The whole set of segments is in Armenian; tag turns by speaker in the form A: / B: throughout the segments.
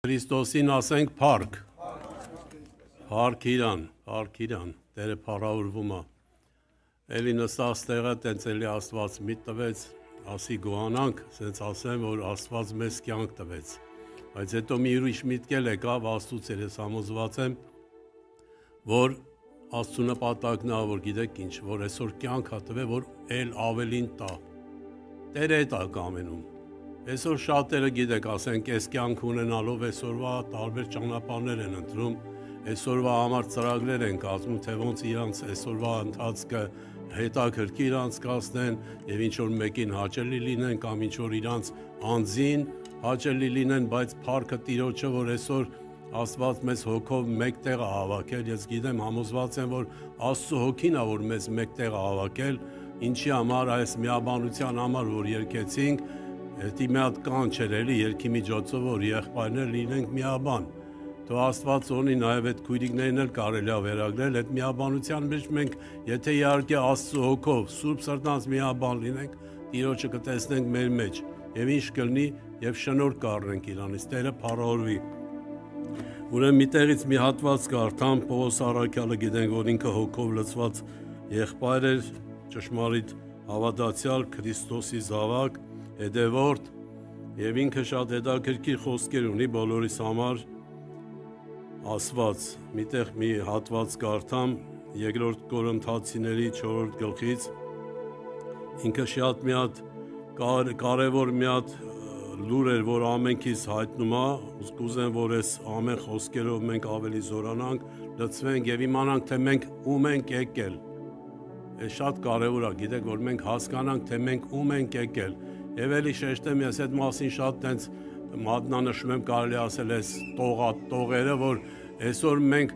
A: Քրիստոսին ասենք փառք։ Փառք իրան, Տերը փառավորվում է։ Էլի նստած տեղը տենց էլի Աստված մի տվեց, ասի գոհանանք, ասենց ասեմ, որ Աստված մեզ կյանք տվեց։ Բայց հետո մի ուրիշ միտք էլ եկավ Աստծուց էր, ես համոզված եմ, որ Աստծու նպատակն է, որ գիտեք ինչ, որ այսօր կյանք է տվել, որ էլ ավելին տա։ Տերը է տա կամենում։ Այսօր շատերը գիտեք, ասենք, այս կյանք ունենալով այսօրվա տարբեր ճանապարհներ են ընտրում, այսօրվա համար ծրագրեր են կազմում, թե ոնց իրանց այսօրվա ընթացքը հետաքրքիր անցկացնեն եւ ինչ որ մեկին հաճելի լինեն կամ ինչ որ իրանց անձին հաճելի լինեն, բայց փառքը Տիրոջը, որ այսօր Աստված մեզ հոգով մեկտեղ է հավաքել, ես գիտեմ, համոզված եմ, որ Աստծո հոգին է, որ մեզ մեկտեղ է հավաքել, ինչի համար այս միաբանության համար, որ երկեցինք, Հետի մի հատ կանչ էր էլի երկի միջոցով, որ եղբայրներ լինենք միաբան։ Թող Աստված օրհնի նաև այդ քույրիկներին էլ կարելի է վերագրել, այդ միաբանության մեջ մենք, եթե իհարկե Աստծո հոգով, Սուրբ Սրտանց միաբան լինենք, Տիրոջը կտեսնենք մեր մեջ, եւ ինչ կլինի, եւ շնորհք կառնենք Իրանից, Տերը փառավորվի։ Ուրեմն միտեղից մի հատված կարդամ, Պողոս առաքյալը գիտենք, որ ինքը հոգով լցված եղբայր էր, ճշմարիտ հավատացյալ Քրիստոսի զավակ, հետևորդ եւ ինքը շատ հետաքրքիր խոսքեր ունի բոլորիս համար ասված միտեղ մի հատված կարդամ 2-րդ Կորինթացիների 4-րդ գլխից ինքը շատ մի հատ կարևոր մի հատ լուր էր որ ամենքից հայտնում է կուզեմ որ այս ամեն խոսքերով մենք ավելի զորանանք լցվենք եւ իմանանք թե մենք ում ենք եկել այս շատ կարևոր է գիտեք որ մենք հասկանանք թե մենք ում ենք եկել Եվ էլի շեշտեմ ես այդ մասին շատ տենց մատնանշում եմ կարելի ասել այս տողերը, որ այսօր մենք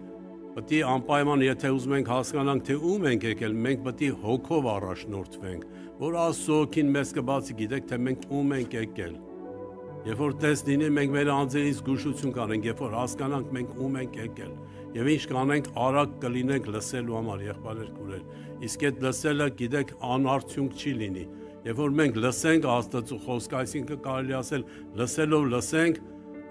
A: պետք է անպայման եթե ուզում ենք հասկանանք թե ում ենք եկել, մենք պետք է հոգով առաջնորդվենք, որ Աստծո հոգին մեզ կբացի գիտեք թե մենք ում ենք եկել։ Երբ որ տես լինի մենք մեր անձերից զգուշություն կանենք, երբ որ հասկանանք մենք ում ենք եկել, եւ ինչ կանենք արագ կլինենք լսելու համար եղբայրներ քուրեր։ Իսկ այդ լսելը գիտեք անարդյունք չի լինի։ Երբ որ մենք լսենք Աստծո խոսքը, այսինքն կարելի ասել լսելով լսենք,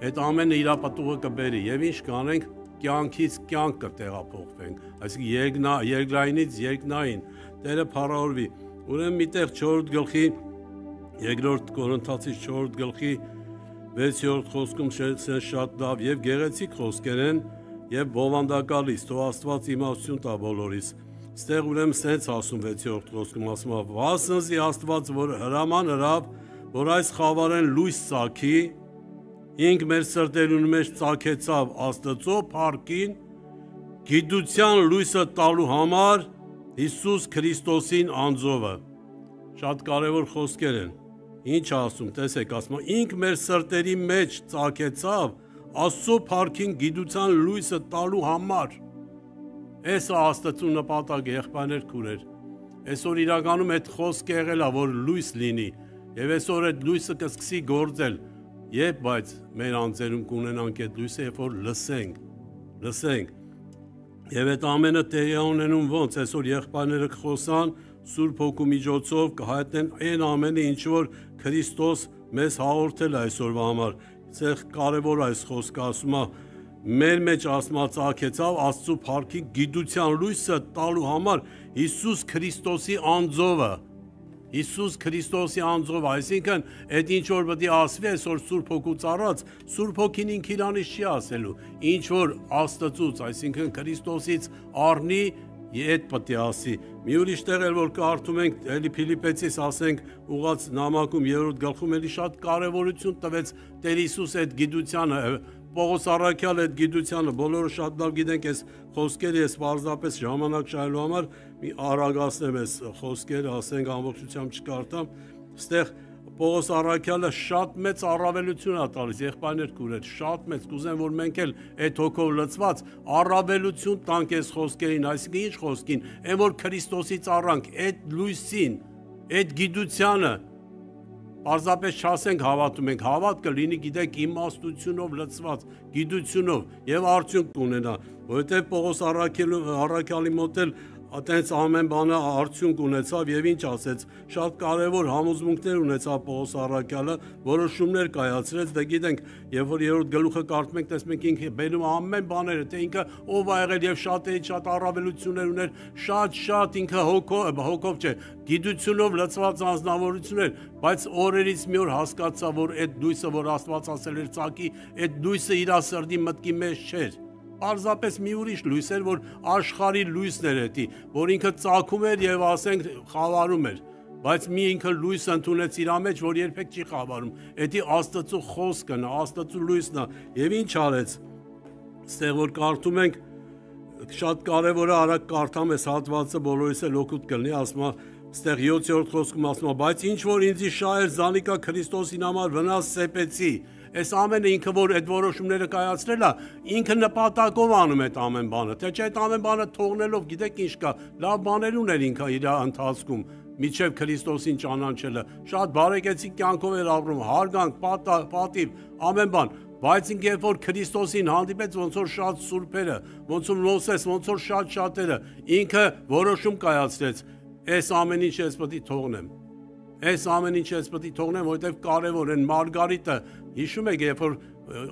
A: այդ ամենը իր պատուղը կբերի եւ ինչ կանենք կյանքից կյանք կտեղափոխվենք, այսինքն երկրայինից երկնային, Տերը փառավորվի։ Ուրեմն միտեղ 4-րդ գլխի 2-րդ Կորինթացիս 4-րդ գլխի 6-րդ խոսքում շատ լավ եւ գեղեցիկ խոսքեր են եւ բովանդակալից, թող Աստված իմաստություն տա բոլորիս։ Ստեղ ուրեմն սենց ասում 6-րդ խոսքում ասում է վասնզի Աստված որ հրաման հրավ որ այս խավարեն լույս ծագի ինք մեր սրտերուն մեջ ծագեցավ Աստծո փառքին գիտության լույսը տալու համար Հիսուս Քրիստոսին անձովը շատ կարևոր խոսքեր են ինչ ասում տեսեք ասում ինք մեր սրտերի մեջ ծագեցավ Աստծո փառքին գիտության լույսը տալու համար Այս Աստծո նպատակը եղբայրներ քուրեր։ Այսօր իրականում այդ խոսքը եղել է որ լույս լինի եւ այսօր այդ լույսը կսկսի գործել։ Երբ բայց մեր անձերում կունենանք այդ լույսը, երբ որ լսենք։ Եվ այդ ամենը տեղի ունենում ոնց այսօր եղբայրները կխոսան Սուրբ Հոգու միջոցով կհայտնեն այն ամենը ինչ որ Քրիստոս մեզ հաղորդել է այսօրվա համար։ Այստեղ կարևոր այս խոսքը ասում է Մեր մեջ ասմած ակեցավ Աստծո փառքի գիտության լույսը տալու համար Հիսուս Քրիստոսի անձովը Հիսուս Քրիստոսի անձով այսինքն այդ ինչ որ պետք է ասվի այսօր Սուրբ Հոգուց առած Սուրբ Հոգին ինքը իրանից չի ասելու ինչ որ Աստծուց այսինքն Քրիստոսից առնի Եդ պետք է ասի մի ուրիշ տեղ էլ որ կարդում ենք էլի Փիլիպեցիս ասենք ուղաց նամակում 3-րդ գլխում էլի շատ կարևորություն տվեց Տեր Հիսուս այդ գիտությանը Պողոս առաքյալ այդ գիտությանը բոլորը շատ լավ գիտենք այս խոսքերը ես պարզապես ժամանակ շահելու համար մի արագացնեմ այս խոսքերը ասենք ամբողջությամբ չկարդամ այստեղ Պողոս առաքյալը շատ մեծ առավելություն է տալիս եղբայրներ քուրեր շատ մեծ կուզեմ որ մենք էլ այդ հոգով լցված առավելություն տանք այս խոսքերին այսինքն ինչ խոսքին այն որ Քրիստոսից առանք այդ լույսին այդ գիտությանը Պարզապես չասենք հավատում ենք, հավատքը լինի գիտեք իմաստությունով լցված, գիտությունով եւ արդյունք կունենա, որովհետեւ Պողոս առաքյալի մոտ էլ Այդտենց ամեն բանը արդյունք ունեցավ եւ ինչ ասեց, շատ կարեւոր համոզմունքներ ունեցավ Պողոս առաքյալը, որոշումներ կայացրեց, դե գիտենք, երբ որ 3-րդ գլուխը կարդում ենք, տեսնում ենք ինքը բերում ամեն բաները, թե ինքը ով ա եղել եւ շատ առավելություններ ուներ, շատ ինքը հոգով չէ, գիտությունով լցված անձնավորություններ, բայց օրերից մի օր հասկացա, որ այդ լույսը, որ Աստված ասել էր ծագի, այդ լույսը իր սրտի մտքի մեջ չէր։ Պարզապես մի ուրիշ լույս էր, որ աշխարհի լույսներ էդի, որ ինքը ծագում էր եւ ասենք խավարում էր, բայց մի ինքը լույս ընդունեց իր մեջ, որ երբեք չի խավարում։ Էդի Աստծո խոսքն է, Աստծո լույսն է, եւ ինչ արեց։ Ստեղ որ կարդում ենք, շատ կարեւոր է արագ կարդամ այս հատվածը, բոլորիս էլ օգուտ կլինի, ասում է, ստեղ 7-րդ խոսքում ասում է, բայց ինչ որ ինձի շահեր Զանիկա Քրիստոսին համար վնաս սեպեցի։ Այս ամենը ինքը որ այդ որոշումները կայացրել է, ինքը նպատակով անում այդ ամեն բանը, թե չէ այդ ամեն բանը թողնելով, գիտեք ինչ կա, լավ բաներ ուներ ինքը իր ընթացքում, միջև Քրիստոսին ճանաչելը, շատ բարեկեցիկ կյանքով էր ապրում, հարգանք, պատիվ, ամեն բան, բայց ինքը երբ որ Քրիստոսին հանդիպեց, ոնց որ շատ սուրբերը, ոնց որ Մովսես, ոնց որ շատերը, ինքը որոշում կայացրեց, այս ամեն ինչ ես պետք է թողնեմ։ Այս ամեն ինչ ես պետք է թողնեմ, որովհետև կարևոր են Մարգարիտը, հիշում եք, երբ որ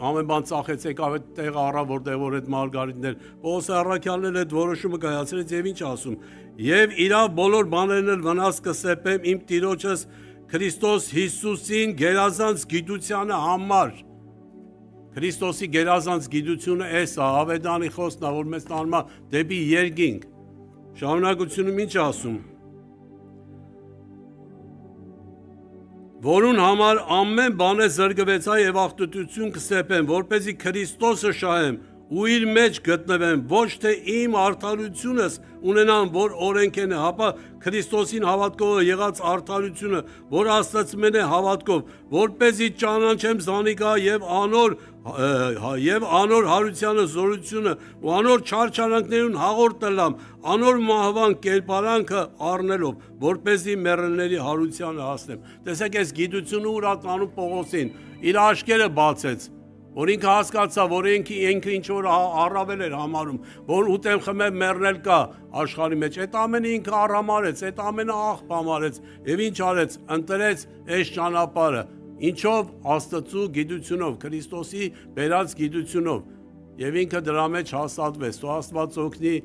A: ամեն բան ծախեց եկավ այդ տեղը առավ, որտեղ որ այդ Մարգարիտներ, Պողոս առաքյալն էլ այդ որոշումը կայացրեց եւ ինչ ասում։ Եվ իրավ բոլոր բաներն էլ վնաս կսեպեմ իմ Տիրոջս Քրիստոս Հիսուսին գերազանց գիտությանը համար։ Քրիստոսի գերազանց գիտությունը էս է, ավետանի խոսքն է, որ մեզ տանում է դեպի երկինք։ Շարունակությունում ինչ ասում։ Որուն համար ամեն բան է զրկվեցա եւ աղտոտություն կսեպեմ, որպեսզի Քրիստոսը շահեմ ու իր մեջ գտնվեմ, ոչ թե իմ արդարությունս ունենամ, որ օրենքեն է, հապա Քրիստոսին հավատքով եղած արդարությունը, որ Աստծմեն է հավատքով, որպեսզի ճանաչեմ Զանիկա եւ անոր հարությանը զորությունը ու անոր չարչարանքներուն հաղորդ տլամ, անոր մահվան կերպարանքը առնելով, որպեսզի մեռելների հարությանը հասնեմ։ Տեսեք, այս գիտությունը ուր ատանում Պողոսին, իր աչքերը բացեց, որ ինքը հասկացա, որ ինքը ինչ որ առավել էր համարում, որ ուտեմ խմեմ մեռնել կա աշխարհի մեջ, այդ ամենը ինքը առհամարեց, այդ ամենը աղբ համարեց եւ ինչ արեց, ընտրեց այս ճանապարհը, ինչով Աստծո գիտությունով, Քրիստոսի բերած գիտությունով եւ ինքը դրա մեջ հաստատվեց, ու Աստված օգնի,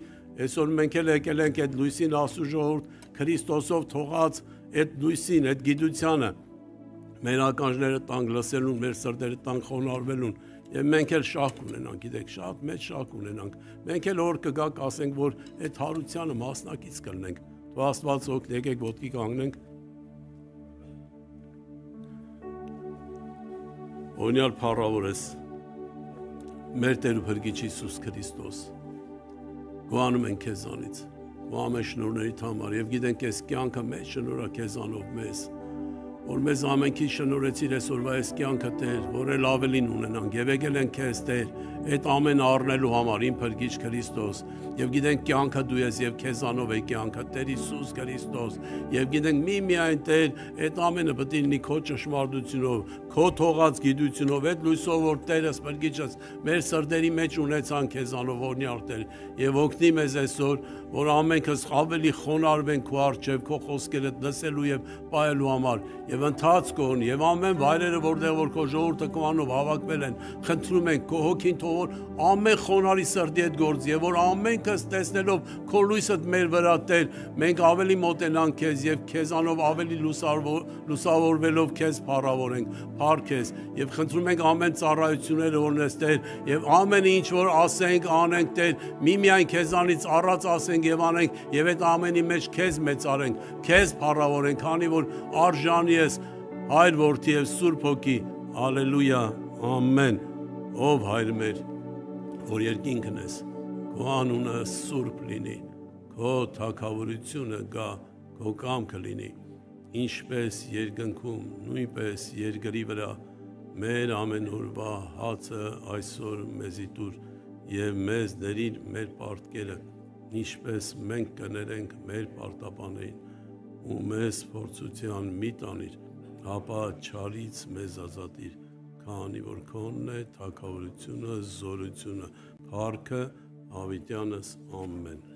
A: այսօր մենք էլ եկել ենք այդ լույսին Աստծո ժողովուրդ Քրիստոսով թողած այդ լույսին, այդ գիտությանը մեր ականջները տանք լսելուն, մեր սրտերը տանք խոնարհվելուն եւ մենք էլ շահ ունենանք, գիտեք, շատ մեծ շահ ունենանք։ Մենք էլ օր կգաք ասենք, որ այդ հարությանը մասնակից կլինենք։ Թող Աստված օգնի, եկեք ոտքի կանգնենք։ Օրինալ փառավորես մեր Տեր ու Փրկիչ Հիսուս Քրիստոս։ Գոհանում ենք քեզանից։ Գոհամ ենք շնորհներիդ համար եւ գիտենք այս կյանքը մեծ շնորհ է քեզանով մեզ։ Որ մեզ ամենքի շնորհեցիր այսօրվա այս կյանքը Տեր, որ էլ ավելին ունենանք եւ եկել ենք քեզ Տեր, այդ ամեն առնելու համար իմ Փրկիչ Քրիստոս եւ գիտենք կյանքը դու ես եւ քեզանով է կյանքը Տեր Հիսուս Քրիստոս եւ գիտենք միայն Տեր այդ ամենը պետք է լինի քո ճշմարտությունով, քո թողած գիտությունով, այդ լույսով որ Տերս Փրկիչս մեր սրտերի մեջ ունեցան քեզանով օրնյալ Տեր եւ օգնի մեզ այսօր, որ ամենքս ավելի խոնարհվենք քո առջև, քո խոսքերը լսելու եւ պահելու համար եւ ընթաց կողն եւ ամեն վայրերը որտեղ որ քո ժողովուրդը կողանով հավաքվել են, խնդրում ենք քո հոգին թող որ ամեն խոնարհի սրտի հետ գործի եւ որ ամենքս տեսնելով քո լույսը մեր վրա Տեր, մենք ավելի մոտենանք քեզ եւ քեզանով ավելի լուսավորվելով քեզ փառավորենք, փառքես եւ խնդրում ենք ամեն ծառայությունները որնես Տեր եւ ամեն ինչ որ ասենք, անենք Տեր, միմիայն քեզանից առած ասենք եւ անենք եւ այդ ամենի մեջ քեզ մեծարենք, քեզ փառավորենք, քանի որ արժանի ես Հայր Որդի եւ Սուրբ Հոգի, հալելույա, ամեն, ով Հայր մեր, որ երկինքն ես, քո անունը սուրբ լինի, քո թագավորությունը գա, քո կամքը լինի, ինչպես երկնքում, նույնպես երկրի վրա, մեր ամենօրվա հացը այսօր մեզի տուր եւ մեզ ների մեր պարտքերը, ինչպես մենք կներենք մեր պարտապաններին, ու մեզ փորձության մի տանիր, հապա չարից մեզ ազատիր, քանի որ քոնն է թագավորությունը, զորությունը, փառքը հավիտյանս ամեն